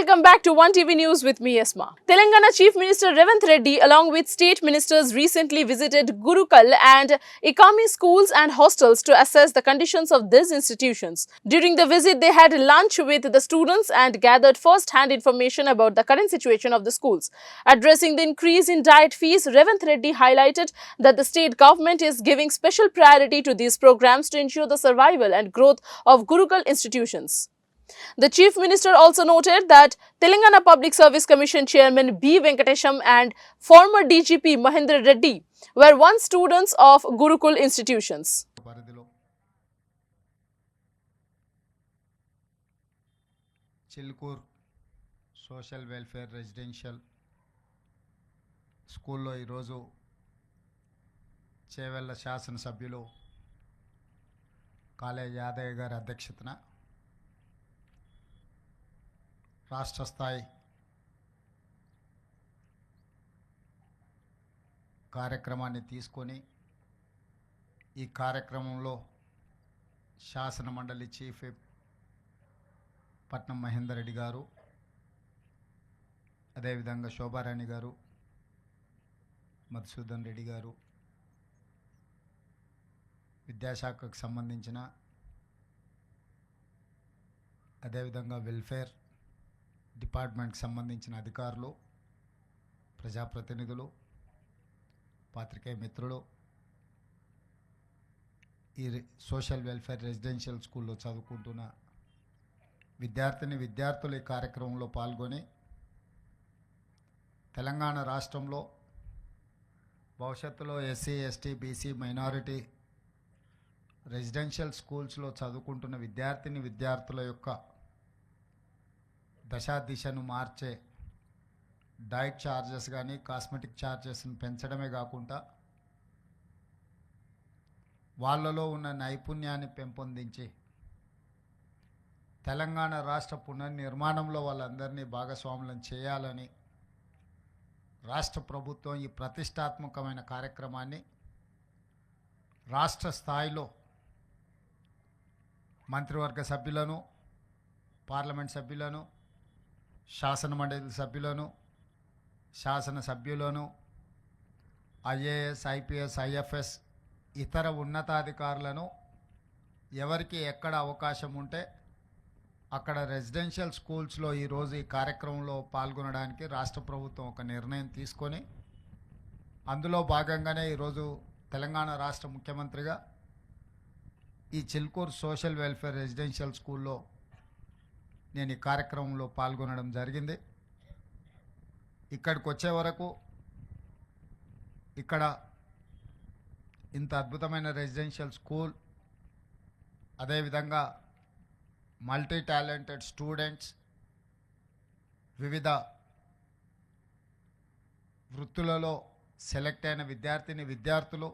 Welcome back to One TV News with me, Esma. Telangana Chief Minister Revanth Reddy, along with state ministers, recently visited Gurukul and Ikami schools and hostels to assess the conditions of these institutions. During the visit, they had lunch with the students and gathered first-hand information about the current situation of the schools. Addressing the increase in diet fees, Revanth Reddy highlighted that the state government is giving special priority to these programs to ensure the survival and growth of Gurukul institutions. The Chief Minister also noted that Telangana Public Service Commission Chairman B. Venkatesham and former DGP Mahendra Reddy were once students of Gurukul institutions. Chilkur Social Welfare Residential స్కూల్లో ఈరోజు చేవెళ్ళ శాసనసభ్యులు college Yadaiah గారి అధ్యక్షతన రాష్ట్ర స్థాయి కార్యక్రమాన్ని తీసుకొని ఈ కార్యక్రమంలో శాసన మండలి చీఫ్ పట్నం మహేందర్ రెడ్డి గారు, అదేవిధంగా శోభారాణి గారు, మధుసూదన్ రెడ్డి గారు, విద్యాశాఖకు సంబంధించిన అదేవిధంగా వెల్ఫేర్ డిపార్ట్మెంట్కి సంబంధించిన అధికారులు, ప్రజాప్రతినిధులు, పాత్రికేయ మిత్రులు, ఈ సోషల్ వెల్ఫేర్ రెసిడెన్షియల్ స్కూల్లో చదువుకుంటున్న విద్యార్థులు ఈ కార్యక్రమంలో పాల్గొని తెలంగాణ రాష్ట్రంలో భవిష్యత్తులో SC, ST, BC, minority residential స్కూల్స్లో చదువుకుంటున్న విద్యార్థుల యొక్క దిశను మార్చే డైట్ ఛార్జెస్ కానీ కాస్మెటిక్ ఛార్జెస్ని పెంచడమే కాకుండా వాళ్ళలో ఉన్న నైపుణ్యాన్ని పెంపొందించి తెలంగాణ రాష్ట్ర పునర్నిర్మాణంలో వాళ్ళందరినీ భాగస్వాములను చేయాలని రాష్ట్ర ప్రభుత్వం ఈ ప్రతిష్టాత్మకమైన కార్యక్రమాన్ని రాష్ట్ర స్థాయిలో మంత్రివర్గ సభ్యులను, పార్లమెంట్ సభ్యులను, శాసన మండలి సభ్యులను, శాసనసభ్యులను, ఐఏఎస్, ఐపీఎస్, ఐఎఫ్ఎస్, ఇతర ఉన్నతాధికారులను ఎవరికి ఎక్కడ అవకాశం ఉంటే అక్కడ రెసిడెన్షియల్ స్కూల్స్లో ఈరోజు ఈ కార్యక్రమంలో పాల్గొనడానికి రాష్ట్ర ప్రభుత్వం ఒక నిర్ణయం తీసుకొని అందులో భాగంగానే ఈరోజు తెలంగాణ రాష్ట్ర ముఖ్యమంత్రిగా ఈ చిల్కూర్ సోషల్ వెల్ఫేర్ రెసిడెన్షియల్ స్కూల్లో నేను ఈ కార్యక్రమంలో పాల్గొనడం జరిగింది. ఇక్కడికి వచ్చే వరకు ఇక్కడ ఇంత అద్భుతమైన రెసిడెన్షియల్ స్కూల్, అదేవిధంగా మల్టీ టాలెంటెడ్ స్టూడెంట్స్, వివిధ వృత్తులలో సెలెక్ట్ అయిన విద్యార్థులు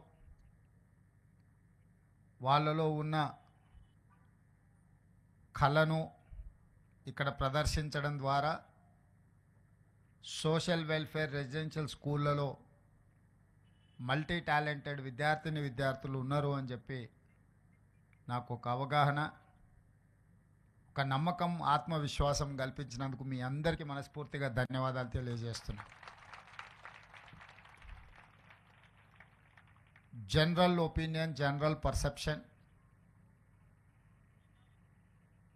వాళ్ళలో ఉన్న కళను ఇక్కడ ప్రదర్శించడం ద్వారా సోషల్ వెల్ఫేర్ రెసిడెన్షియల్ స్కూళ్ళలో మల్టీ టాలెంటెడ్ విద్యార్థులు ఉన్నారు అని చెప్పి నాకు ఒక అవగాహన, ఒక నమ్మకం, ఆత్మవిశ్వాసం కల్పించినందుకు మీ అందరికీ మనస్ఫూర్తిగా ధన్యవాదాలు తెలియజేస్తున్నా. General opinion, general perception,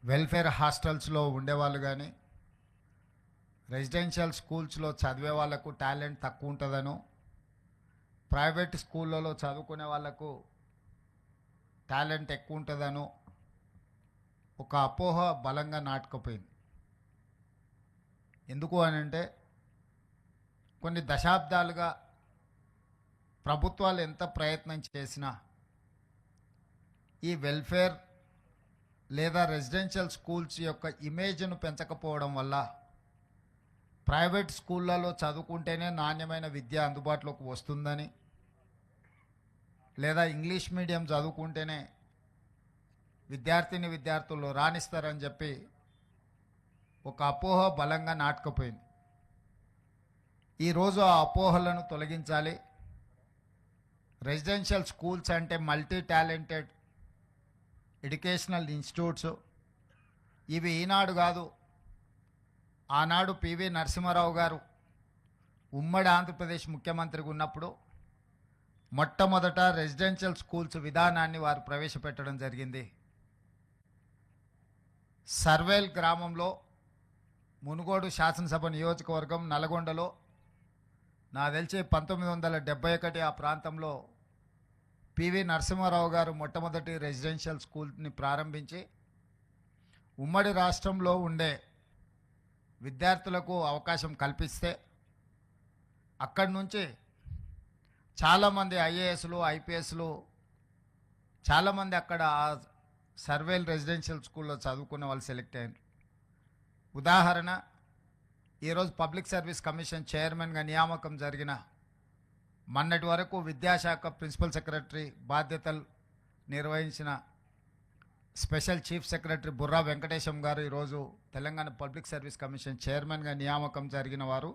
welfare హాస్టల్స్లో ఉండేవాళ్ళు కానీ రెసిడెన్షియల్ స్కూల్స్లో చదివే వాళ్ళకు టాలెంట్ తక్కువ ఉంటుందనో, ప్రైవేట్ స్కూళ్ళలో చదువుకునే వాళ్ళకు టాలెంట్ ఎక్కువ ఉంటుందనో ఒక అపోహ బలంగా నాటుకుపోయింది. ఎందుకు అని అంటే కొన్ని దశాబ్దాలుగా ప్రభుత్వాలు ఎంత ప్రయత్నం చేసినా ఈ వెల్ఫేర్ లేదా రెసిడెన్షియల్ స్కూల్స్ యొక్క ఇమేజ్ను పెంచకపోవడం వల్ల ప్రైవేట్ స్కూళ్ళలో చదువుకుంటేనే నాణ్యమైన విద్య అందుబాటులోకి వస్తుందని, లేదా ఇంగ్లీష్ మీడియం చదువుకుంటేనే విద్యార్థులు రాణిస్తారని చెప్పి ఒక అపోహ బలంగా నాటుకుపోయింది. ఈరోజు ఆ అపోహలను తొలగించాలి. రెసిడెన్షియల్ స్కూల్స్ అంటే మల్టీ టాలెంటెడ్ ఎడ్యుకేషనల్ ఇన్స్టిట్యూట్స్. ఇవి ఈనాడు కాదు, ఆనాడు పివి నరసింహారావు గారు ఉమ్మడి ఆంధ్రప్రదేశ్ ముఖ్యమంత్రిగా ఉన్నప్పుడు మొట్టమొదట రెసిడెన్షియల్ స్కూల్స్ విధానాన్ని వారు ప్రవేశపెట్టడం జరిగింది. సర్వేల్ గ్రామంలో మునుగోడు శాసనసభ నియోజకవర్గం నల్గొండలో నాకు తెలిసి 1971 ఆ ప్రాంతంలో పివి నరసింహారావు గారు మొట్టమొదటి రెసిడెన్షియల్ స్కూల్ని ప్రారంభించి ఉమ్మడి రాష్ట్రంలో ఉండే విద్యార్థులకు అవకాశం కల్పిస్తే అక్కడి నుంచి చాలామంది ఐఏఎస్లు ఐపీఎస్లు చాలామంది అక్కడ సర్వేల్ రెసిడెన్షియల్ స్కూల్లో చదువుకున్న వాళ్ళు సెలెక్ట్ అయ్యారు. ఉదాహరణ, ఈరోజు పబ్లిక్ సర్వీస్ కమిషన్ చైర్మన్గా నియామకం జరిగిన మొన్నటి వరకు విద్యాశాఖ ప్రిన్సిపల్ సెక్రటరీ బాధ్యతలు నిర్వహించిన special chief secretary Burra Venkatesham garu ఈరోజు తెలంగాణ పబ్లిక్ సర్వీస్ కమిషన్ చైర్మన్గా నియామకం జరిగిన వారు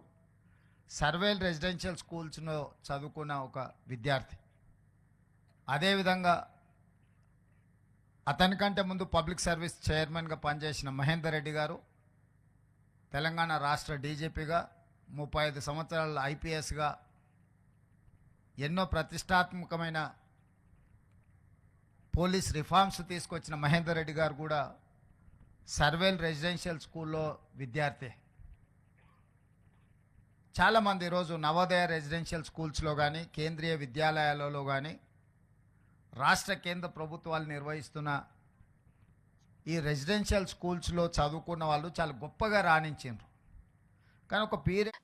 సర్వేల్ రెసిడెన్షియల్ స్కూల్స్లో చదువుకున్న ఒక విద్యార్థి. అదేవిధంగా అతనికంటే ముందు పబ్లిక్ సర్వీస్ చైర్మన్గా పనిచేసిన మహేందర్ రెడ్డి గారు తెలంగాణ రాష్ట్ర డీజీపీగా 35 సంవత్సరాల ఐపీఎస్గా ఎన్నో ప్రతిష్టాత్మకమైన పోలీస్ రిఫార్మ్స్ తీసుకొచ్చిన మహేందర్ రెడ్డి గారు కూడా సర్వేల్ రెసిడెన్షియల్ స్కూల్లో విద్యార్థి. చాలామంది ఈరోజు నవోదయ రెసిడెన్షియల్ స్కూల్స్లో కానీ కేంద్రీయ విద్యాలయాలలో కానీ రాష్ట్ర కేంద్ర ప్రభుత్వాలు నిర్వహిస్తున్న ఈ రెసిడెన్షియల్ స్కూల్స్లో చదువుకున్న వాళ్ళు చాలా గొప్పగా రాణించారు. కానీ ఒక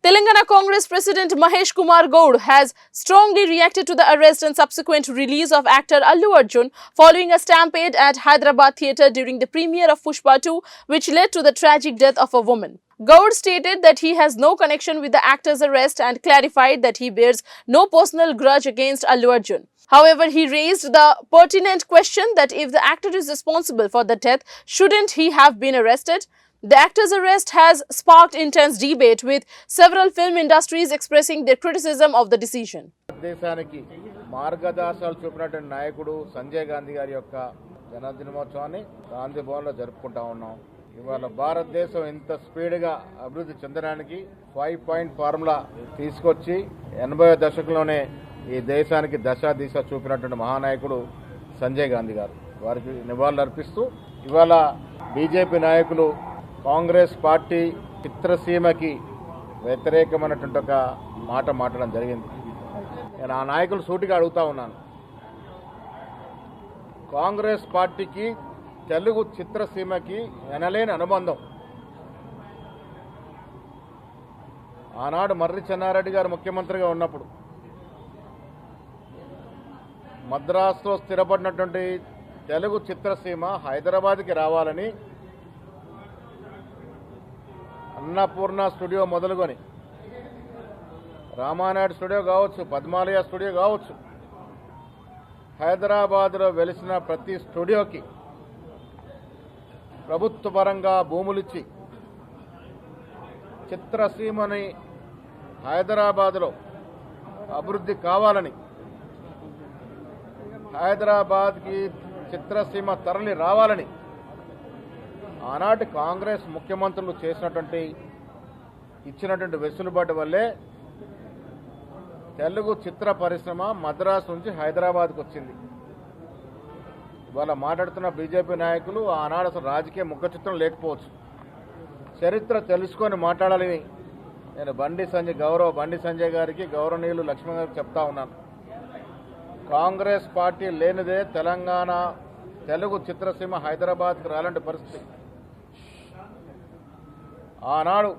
Telangana Congress President Mahesh Kumar Goud has strongly reacted to the arrest and subsequent release of actor Allu Arjun following a stampede at Hyderabad theatre during the premiere of Pushpa 2, which led to the tragic death of a woman. Goud stated that he has no connection with the actor's arrest and clarified that he bears no personal grudge against Allu Arjun. However, he raised the pertinent question that if the actor is responsible for the death, shouldn't he have been arrested? The actor's arrest has sparked intense debate, with several film industries expressing their criticism of the decision. దేశానికి మార్గదర్శకాలు చూపినటువంటి నాయకుడు సంజయ్ గాంధీ గారి యొక్క జన్మదినోత్సవాన్ని గాంధీ భవన్లో జరుపుకుంటా ఉన్నాం. ఇవాళ భారతదేశం ఇంత స్పీడ్గా అభివృద్ధి చెందడానికి 5 పాయింట్ ఫార్ములా తీసుకొచ్చి 80వ దశకంలోనే ఈ దేశానికి దశ దిశ చూపినటువంటి మహానాయకుడు సంజయ్ గాంధీ గారు. వారికి నివాళులు అర్పిస్తూ ఇవాళ బీజేపీ నాయకులు కాంగ్రెస్ పార్టీ చిత్రసీమకి వ్యతిరేకమైనటువంటి ఒక మాట మాట్లాడడం జరిగింది. నేను ఆ నాయకులు సూటిగా అడుగుతా ఉన్నాను, కాంగ్రెస్ పార్టీకి తెలుగు చిత్రసీమకి ఎనలేని అనుబంధం. ఆనాడు మర్రి చెన్నారెడ్డి గారు ముఖ్యమంత్రిగా ఉన్నప్పుడు మద్రాసులో స్థిరపడినటువంటి తెలుగు చిత్రసీమ హైదరాబాద్కి రావాలని అన్నపూర్ణ స్టూడియో మొదలుకొని రామానాయుడు స్టూడియో కావచ్చు, పద్మాలయ స్టూడియో కావచ్చు, హైదరాబాద్లో వెలిసిన ప్రతి స్టూడియోకి ప్రభుత్వ పరంగా భూములిచ్చి చిత్రసీమని హైదరాబాద్లో అభివృద్ధి కావాలని, హైదరాబాద్కి చిత్రసీమ తరలి రావాలని ఆనాటి కాంగ్రెస్ ముఖ్యమంత్రులు ఇచ్చినటువంటి వెసులుబాటు వల్లే తెలుగు చిత్ర పరిశ్రమ మద్రాసు నుంచి హైదరాబాద్కు వచ్చింది. ఇవాళ మాట్లాడుతున్న బీజేపీ నాయకులు ఆనాడు అసలు రాజకీయ ముఖ చిత్రం లేకపోవచ్చు, చరిత్ర తెలుసుకొని మాట్లాడాలని నేను బండి సంజయ్ గారికి, గౌరవనీయులు లక్ష్మణ్ గారికి చెప్తా ఉన్నాను. కాంగ్రెస్ పార్టీ లేనిదే తెలంగాణ తెలుగు చిత్రసీమ హైదరాబాద్కి రాలంటి పరిస్థితి. ఆనాడు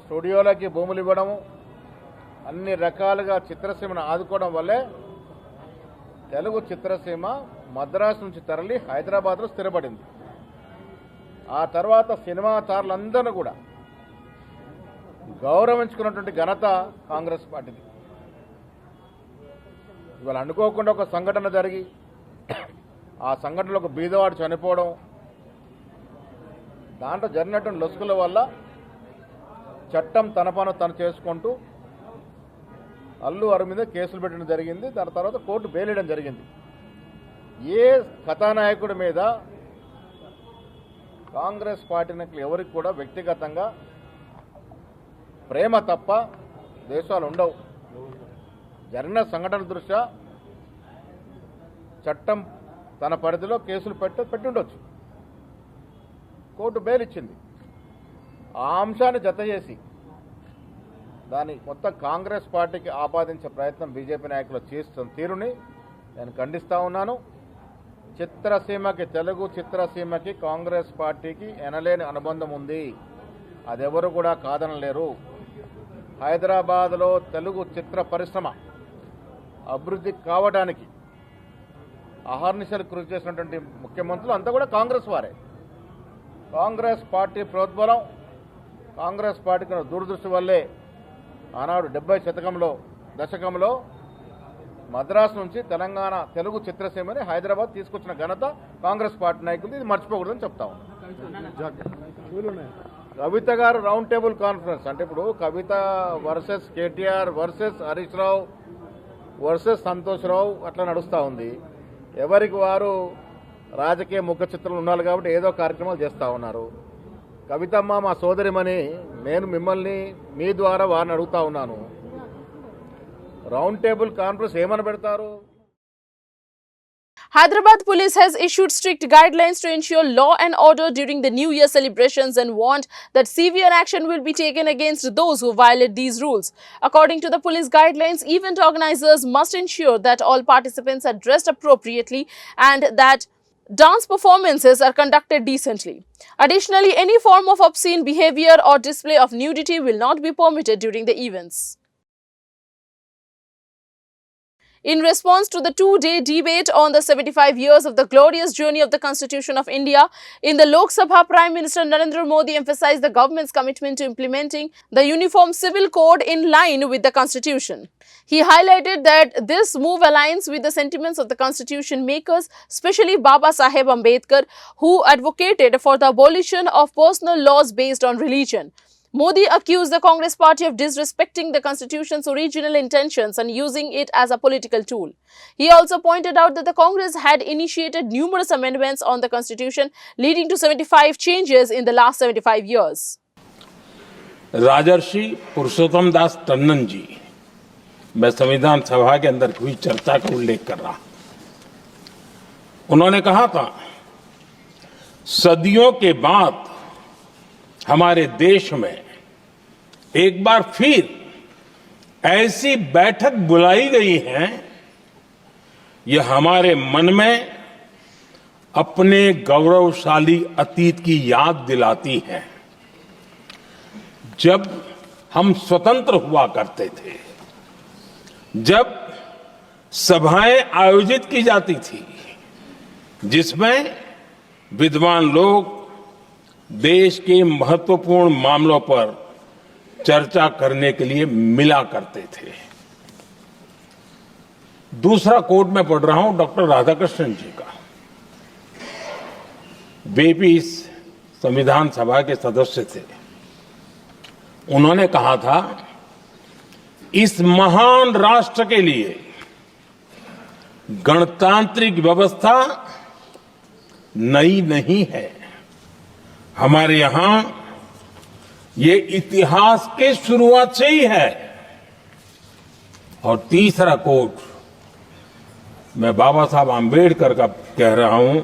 స్టూడియోలకి భూములు ఇవ్వడము, అన్ని రకాలుగా చిత్రసీమను ఆదుకోవడం వల్లే తెలుగు చిత్రసీమ మద్రాసు నుంచి తరలి హైదరాబాద్లో స్థిరపడింది. ఆ తర్వాత సినిమా తారులందరూ కూడా గౌరవించుకున్నటువంటి ఘనత కాంగ్రెస్ పార్టీది. ఇవాళ అనుకోకుండా ఒక సంఘటన జరిగి ఆ సంఘటనలో ఒక బీదవాడు చనిపోవడం, దాంట్లో జరిగినటువంటి లొసుగుల వల్ల చట్టం తన పను తను చేసుకుంటూ అల్లు అరుణ్ మీద కేసులు పెట్టడం జరిగింది. దాని తర్వాత కోర్టు బెయిల్ వేయడం జరిగింది. ఏ కథానాయకుడి మీద కాంగ్రెస్ పార్టీ నాయకులు ఎవరికి కూడా వ్యక్తిగతంగా ప్రేమ తప్ప దేశాలు ఉండవు. జరిగిన సంఘటన దృష్ట్యా చట్టం తన పరిధిలో కేసులు పెట్టి ఉండొచ్చు. కోర్టు బెయిల్ ఇచ్చింది. ఆ అంశాన్ని జత చేసి దాన్ని మొత్తం కాంగ్రెస్ పార్టీకి ఆపాదించే ప్రయత్నం బీజేపీ నాయకులు చేస్తున్న తీరుని నేను ఖండిస్తూ ఉన్నాను. చిత్రసీమకి, తెలుగు చిత్రసీమకి కాంగ్రెస్ పార్టీకి ఎనలేని అనుబంధం ఉంది. అదెవరు కూడా కాదనలేరు. హైదరాబాద్లో తెలుగు చిత్ర పరిశ్రమ అభివృద్ధి కావడానికి అహర్నిశలు కృషి చేసినటువంటి ముఖ్యమంత్రులు అంతా కూడా కాంగ్రెస్ వారే. కాంగ్రెస్ పార్టీ ప్రోద్బలం, కాంగ్రెస్ పార్టీకి దూరదృష్టి వల్లే ఆనాడు 70 దశకంలో మద్రాసు నుంచి తెలంగాణ తెలుగు చిత్రసీమని హైదరాబాద్ తీసుకొచ్చిన ఘనత కాంగ్రెస్ పార్టీ నాయకులు. ఇది మర్చిపోకూడదని చెప్తా ఉన్నాను. కవిత గారు రౌండ్ టేబుల్ కాన్ఫరెన్స్ అంటే ఇప్పుడు కవిత versus KTR versus Harish Rao versus Santosh రావు అట్లా నడుస్తూ ఉంది. ఎవరికి వారు రాజకీయ ముఖ చిత్రాలు ఉన్నారు కాబట్టి ఏదో కార్యక్రమాలు చేస్తూ ఉన్నారు. కవితమ్మ మా సోదరిమని నేను మిమ్మల్ని మీ ద్వారా వారిని అడుగుతా ఉన్నాను, రౌండ్ టేబుల్ కాన్ఫరెన్స్ ఏమని పెడతారు? Hyderabad police has issued strict guidelines to ensure law and order during the New Year celebrations and warned that severe action will be taken against those who violate these rules. According to the police guidelines, event organizers must ensure that all participants are dressed appropriately and that dance performances are conducted decently. Additionally, any form of obscene behavior or display of nudity will not be permitted during the events. In response to the two-day debate on the 75 years of the glorious journey of the Constitution of India, in the Lok Sabha, Prime Minister Narendra Modi emphasized the government's commitment to implementing the Uniform Civil Code in line with the Constitution. He highlighted that this move aligns with the sentiments of the Constitution makers, especially Baba Saheb Ambedkar, who advocated for the abolition of personal laws based on religion. Modi accused the Congress party of disrespecting the Constitution's original intentions and using it as a political tool. He also pointed out that the Congress had initiated numerous amendments on the Constitution, leading to 75 changes in the last 75 years. राजर्षि पुरुषोत्तम दास टंडन जी, मैं संविधान सभा के अंदर हुई चर्चा का उल्लेख कर रहा। उन्होंने कहा था, सदियों के बाद हमारे देश में एक बार फिर ऐसी बैठक बुलाई गई है, यह हमारे मन में अपने गौरवशाली अतीत की याद दिलाती है। जब हम स्वतंत्र हुआ करते थे, जब सभाएं आयोजित की जाती थी जिसमें विद्वान लोग देश के महत्वपूर्ण मामलों पर चर्चा करने के लिए मिला करते थे। दूसरा कोट में पढ़ रहा हूं डॉक्टर राधाकृष्णन जी का। वे भी इस संविधान सभा के सदस्य थे। उन्होंने कहा था, इस महान राष्ट्र के लिए गणतांत्रिक व्यवस्था नई नहीं है, हमारे यहां ये इतिहास के शुरुआत से ही है। और तीसरा कोट मैं बाबा साहब आम्बेडकर का कह रहा हूं।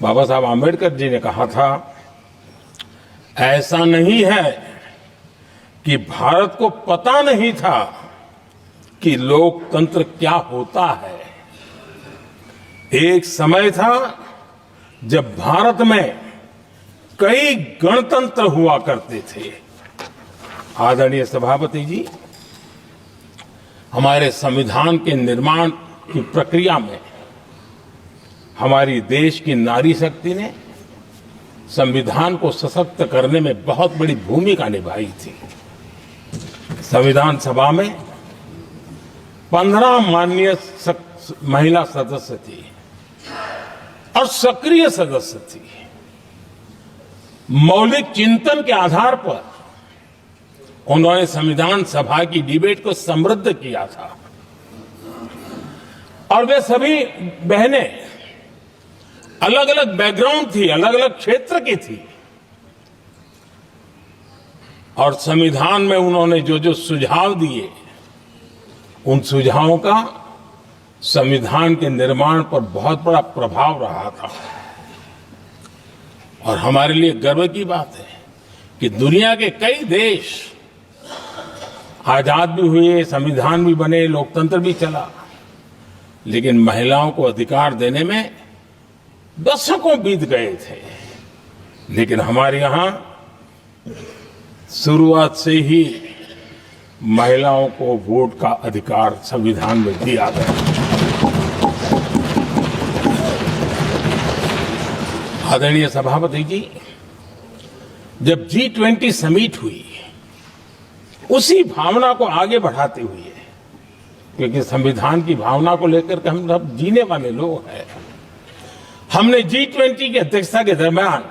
बाबा साहब आम्बेडकर जी ने कहा था, ऐसा नहीं है कि भारत को पता नहीं था कि लोकतंत्र क्या होता है। एक समय था जब भारत में कई गणतंत्र हुआ करते थे। आदरणीय सभापति जी, हमारे संविधान के निर्माण की प्रक्रिया में हमारी देश की नारी शक्ति ने संविधान को सशक्त करने में बहुत बड़ी भूमिका निभाई थी। संविधान सभा में 15 माननीय महिला सदस्य थी और सक्रिय सदस्य थी। मौलिक चिंतन के आधार पर उन्होंने संविधान सभा की डिबेट को समृद्ध किया था और वे सभी बहनें अलग अलग बैकग्राउंड थी, अलग अलग क्षेत्र की थी, और संविधान में उन्होंने जो जो सुझाव दिए, उन सुझावों का संविधान के निर्माण पर बहुत बड़ा प्रभाव रहा था। और हमारे लिए गर्व की बात है कि दुनिया के कई देश आजाद भी हुए, संविधान भी बने, लोकतंत्र भी चला, लेकिन महिलाओं को अधिकार देने में दशकों बीत गए थे। लेकिन हमारे यहां शुरुआत से ही महिलाओं को वोट का अधिकार संविधान में दिया गया। आदरणीय सभापति जी, जब G20 समिट हुई, उसी भावना को आगे बढ़ाते हुए, क्योंकि संविधान की भावना को लेकर के हम सब जीने वाले लोग हैं, हमने G20 की अध्यक्षता के दरमियान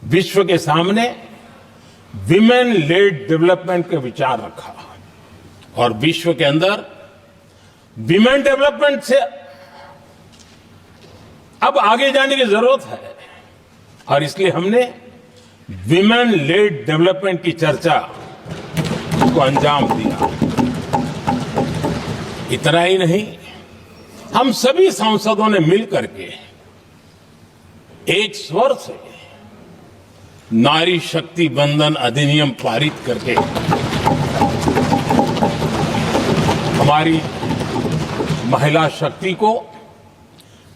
विश्व के सामने विमेन लेड डेवलपमेंट का विचार रखा, और विश्व के अंदर विमेन डेवलपमेंट से अब आगे जाने की जरूरत है, और इसलिए हमने विमेन लेड डेवलपमेंट की चर्चा को अंजाम दिया। इतना ही नहीं, हम सभी सांसदों ने मिलकर के एक स्वर से नारी शक्ति बंधन अधिनियम पारित करके हमारी महिला शक्ति को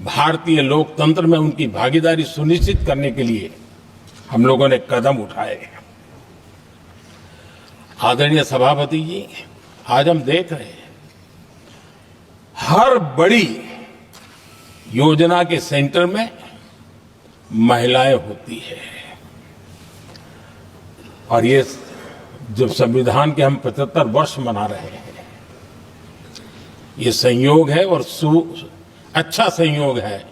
भारतीय लोकतंत्र में उनकी भागीदारी सुनिश्चित करने के लिए हम लोगों ने कदम उठाए। आदरणीय सभापति जी, आज हम देख रहे हैं हर बड़ी योजना के सेंटर में महिलाएं होती है, और ये जो संविधान के हम 75 वर्ष मना रहे हैं, ये संयोग है, और अच्छा संयोग है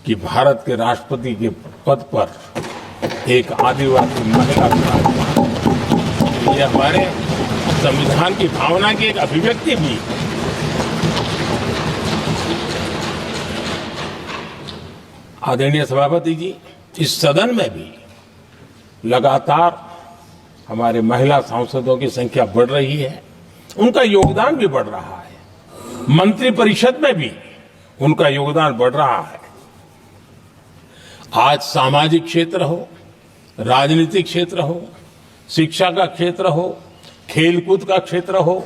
कि भारत के राष्ट्रपति के पद पर एक आदिवासी महिला विराजमान। ये हमारे संविधान की भावना की एक अभिव्यक्ति भी है। आदरणीय सभापति जी, इस सदन में भी लगातार हमारे महिला सांसदों की संख्या बढ़ रही है, उनका योगदान भी बढ़ रहा है। मंत्रिपरिषद में भी उनका योगदान बढ़ रहा है। आज सामाजिक क्षेत्र हो, राजनीतिक क्षेत्र हो, शिक्षा का क्षेत्र हो, खेलकूद का क्षेत्र हो,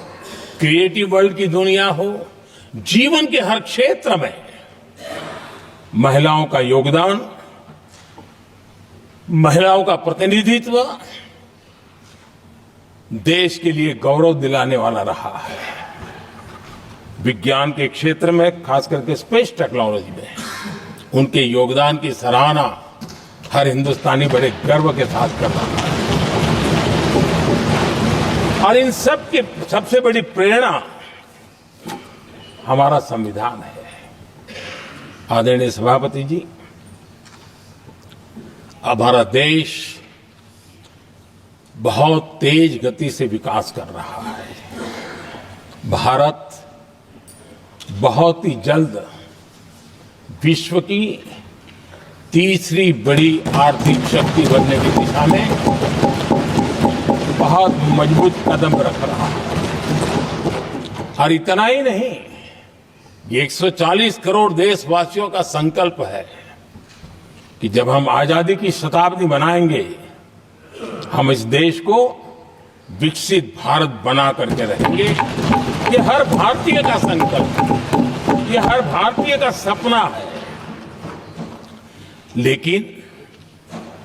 क्रिएटिव वर्ल्ड की दुनिया हो, जीवन के हर क्षेत्र में महिलाओं का योगदान, महिलाओं का प्रतिनिधित्व देश के लिए गौरव दिलाने वाला रहा है। विज्ञान के क्षेत्र में, खास करके स्पेस टेक्नोलॉजी में उनके योगदान की सराहना हर हिंदुस्तानी बड़े गर्व के साथ कर रहा है। और इन सब की सबसे बड़ी प्रेरणा हमारा संविधान है। आदरणीय सभापति जी, अब हमारा देश बहुत तेज गति से विकास कर रहा है। भारत बहुत ही जल्द विश्व की तीसरी बड़ी आर्थिक शक्ति बनने की दिशा में बहुत मजबूत कदम रख रहा है। और इतना ही नहीं, ये 140 करोड़ देशवासियों का संकल्प है कि जब हम आजादी की शताब्दी मनाएंगे, हम इस देश को विकसित भारत बना करके रहेंगे। ये हर भारतीय का संकल्प है, ये हर भारतीय का सपना है। लेकिन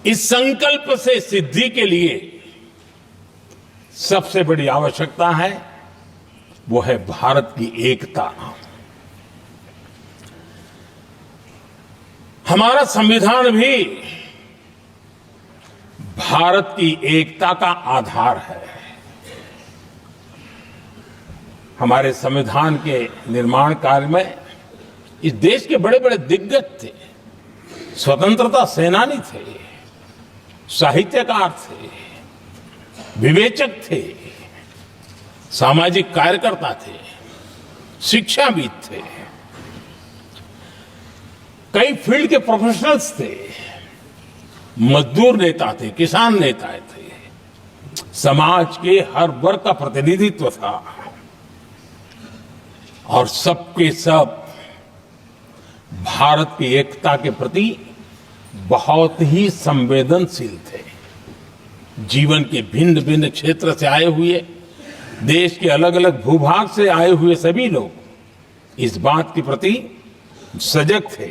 इस संकल्प से सिद्धि के लिए सबसे बड़ी आवश्यकता है, वो है भारत की एकता। हमारा संविधान भी भारत की एकता का आधार है। हमारे संविधान के निर्माण कार्य में इस देश के बड़े बड़े दिग्गज थे, स्वतंत्रता सेनानी थे, साहित्यकार थे, विवेचक थे, सामाजिक कार्यकर्ता थे, शिक्षाविद थे। कई फील्ड के प्रोफेशनल्स थे, मजदूर नेता थे, किसान नेता थे, समाज के हर वर्ग का प्रतिनिधित्व था और सबके सब भारत की एकता के प्रति बहुत ही संवेदनशील थे। जीवन के भिन्न भिन्न क्षेत्र से आए हुए, देश के अलग अलग भूभाग से आए हुए सभी लोग इस बात के प्रति सजग थे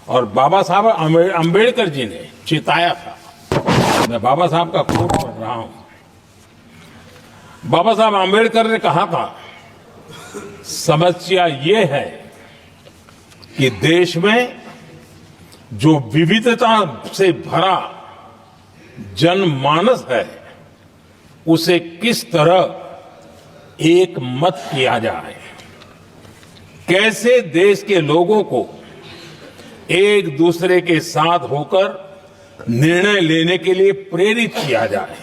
और बाबा साहब अम्बेडकर जी ने चेताया था। मैं बाबा साहब का कोट पढ़ रहा हूं। बाबा साहब अम्बेडकर ने कहा था, समस्या ये है कि देश में जो विविधता से भरा जनमानस है उसे किस तरह एक मत किया जाए, कैसे देश के लोगों को एक दूसरे के साथ होकर निर्णय लेने के लिए प्रेरित किया जाए,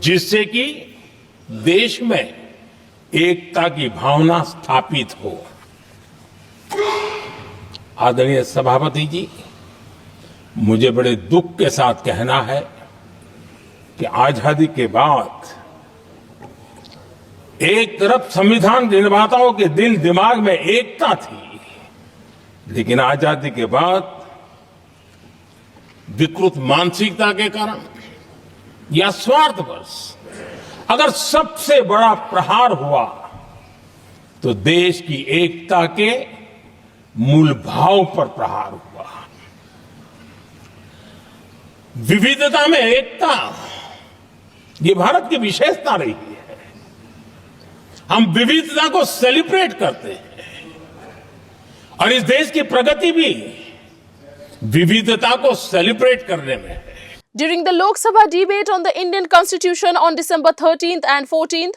जिससे कि देश में एकता की भावना स्थापित हो। आदरणीय सभापति जी, मुझे बड़े दुख के साथ कहना है कि आजादी के बाद एक तरफ संविधान निर्माताओं के दिल दिमाग में एकता थी, लेकिन आजादी के बाद विकृत मानसिकता के कारण या स्वार्थवश अगर सबसे बड़ा प्रहार हुआ तो देश की एकता के मूल भाव पर प्रहार हुआ। विविधता में एकता, ये भारत की विशेषता रही है। हम विविधता को सेलिब्रेट करते हैं और इस देश की प्रगति भी विविधता को सेलिब्रेट करने में है। During the Lok Sabha debate on the Indian Constitution on December 13th and 14th,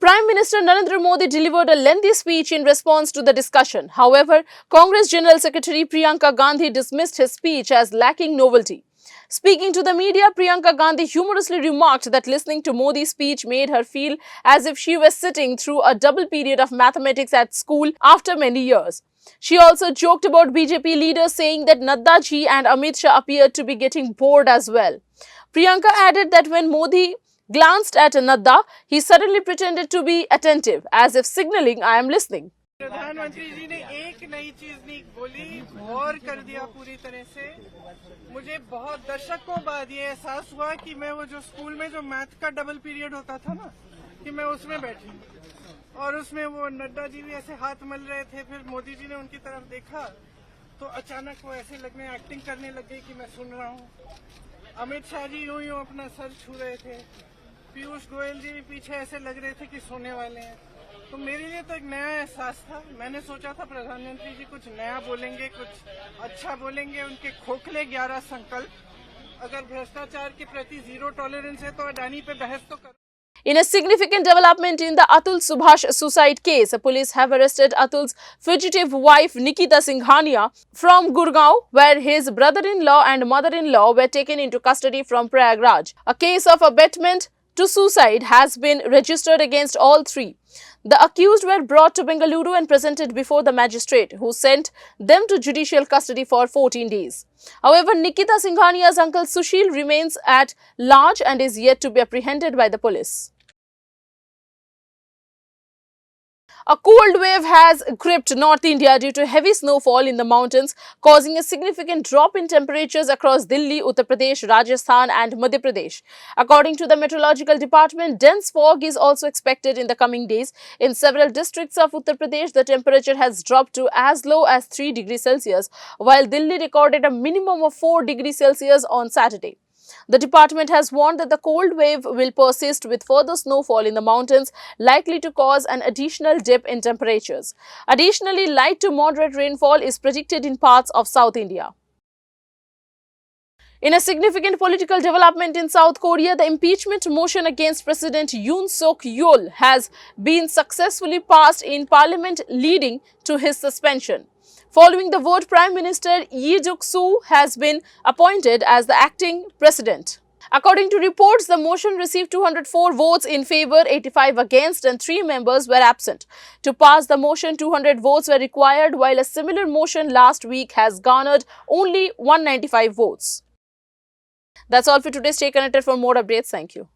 Prime Minister Narendra Modi delivered a lengthy speech in response to the discussion. However, Congress General Secretary Priyanka Gandhi dismissed his speech as lacking novelty. Speaking to the media, Priyanka Gandhi humorously remarked that listening to Modi's speech made her feel as if she was sitting through a double period of mathematics at school after many years. She also joked about BJP leaders saying that Nadda ji and Amit Shah appeared to be getting bored as well. Priyanka added that when Modi glanced at Nadda, he suddenly pretended to be attentive, as if signaling, I am listening. प्रधानमंत्री जी ने एक नई चीज नहीं बोली, गौर कर दिया पूरी तरह से। मुझे बहुत दशकों बाद ये एहसास हुआ कि मैं वो जो स्कूल में जो मैथ का डबल पीरियड होता था ना, कि मैं उसमें बैठी और उसमें वो नड्डा जी भी ऐसे हाथ मल रहे थे। फिर मोदी जी ने उनकी तरफ देखा तो अचानक वो ऐसे लगने एक्टिंग करने लग गई कि मैं सुन रहा हूँ। अमित शाह जी यूं यूं अपना सर छू रहे थे। पीयूष गोयल जी भी पीछे ऐसे लग रहे थे कि सोने वाले हैं। तो मेरे लिए तो एक नया एहसास था। मैंने सोचा था प्रधानमंत्री जी कुछ नया बोलेंगे, कुछ अच्छा बोलेंगे। उनके खोखले 11 संकल्प, अगर भ्रष्टाचार के प्रति जीरो टॉलरेंस है तो अडानी पे बहस तो करो। In a significant development in the Atul Subhash suicide case, police have arrested Atul's fugitive wife Nikita Singhania from Gurgaon, where his brother-in-law and mother-in-law were taken into custody from Prayagraj. A case of abetment to suicide has been registered against all three. The accused were brought to Bengaluru and presented before the magistrate, who sent them to judicial custody for 14 days. However, Nikita Singhania's uncle Sushil remains at large and is yet to be apprehended by the police. A cold wave has gripped North India due to heavy snowfall in the mountains, causing a significant drop in temperatures across Delhi, Uttar Pradesh, Rajasthan and Madhya Pradesh. According to the Meteorological Department, dense fog is also expected in the coming days. In several districts of Uttar Pradesh, the temperature has dropped to as low as 3 degrees Celsius, while Delhi recorded a minimum of 4 degrees Celsius on Saturday. The department has warned that the cold wave will persist with further snowfall in the mountains, likely to cause an additional dip in temperatures. Additionally, light to moderate rainfall is predicted in parts of South India. In a significant political development in South Korea, the impeachment motion against President Yoon Suk Yeol has been successfully passed in parliament, leading to his suspension. Following the vote, Prime Minister Lee Juk-soo has been appointed as the acting president. According to reports, the motion received 204 votes in favor, 85 against, and 3 members were absent. To pass the motion, 200 votes were required, while a similar motion last week has garnered only 195 votes. That's all for today. Stay connected for more updates. Thank you.